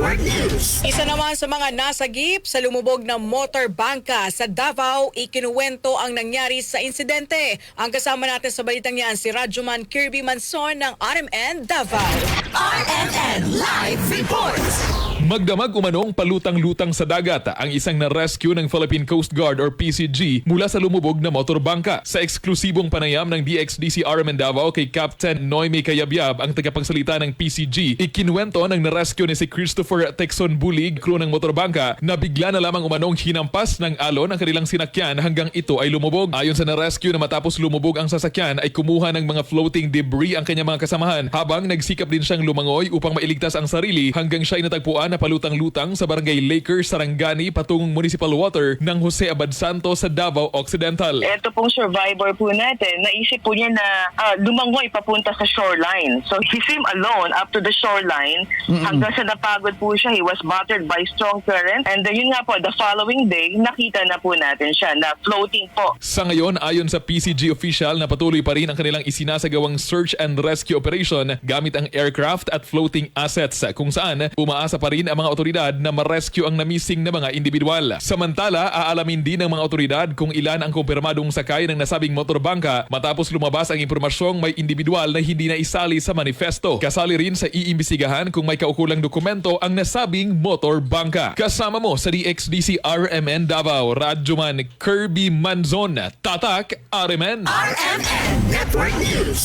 Network News. Isa naman sa mga nasagip sa lumubog na motor bangka sa Davao, ikinuwento ang nangyari sa insidente. Ang kasama natin sa balitang yan, si Radyoman Kirby Manson ng RMN Davao. RMN Live Reports. Magdamag umanong palutang-lutang sa dagat ang isang na-rescue ng Philippine Coast Guard or PCG mula sa lumubog na motorbangka. Sa eksklusibong panayam ng DXDC RMN Davao kay Captain Noemi Cayabyab, ang tagapagsalita ng PCG, ikinuwento ng na-rescue ni si Christopher Texon Bulig, crew ng motorbangka, na bigla na lamang umanong hinampas ng alon ang kanilang sinakyan hanggang ito ay lumubog. Ayon sa na-rescue, na matapos lumubog ang sasakyan ay kumuha ng mga floating debris ang kanyang mga kasamahan habang nagsikap din siyang lumangoy upang mailigtas ang sarili hanggang siya ay natagpuan na palutang-lutang sa barangay Lakers, Sarangani patungong municipal water ng Jose Abad Santos sa Davao Occidental. Ito pong survivor po natin, naisip po niya na lumangoy papunta sa shoreline. So he swam alone up to the shoreline hanggang sa napagod po siya. He was battered by strong current and yun nga po, the following day, nakita na po natin siya na floating po. Sa ngayon, ayon sa PCG official, na patuloy pa rin ang kanilang isinasagawang search and rescue operation gamit ang aircraft at floating assets, kung saan umaasa pa rin ang mga otoridad na ma-rescue ang namising na mga individual. Samantala, aalamin din ng mga otoridad kung ilan ang kumpirmadong sakay ng nasabing motorbangka matapos lumabas ang impormasyong may individual na hindi na isali sa manifesto. Kasali rin sa iimbestigahan kung may kaukulang dokumento ang nasabing motorbangka. Kasama mo sa DXDC RMN Davao, Radyoman Kirby Manzon, Tatak RMN. RMN Network News.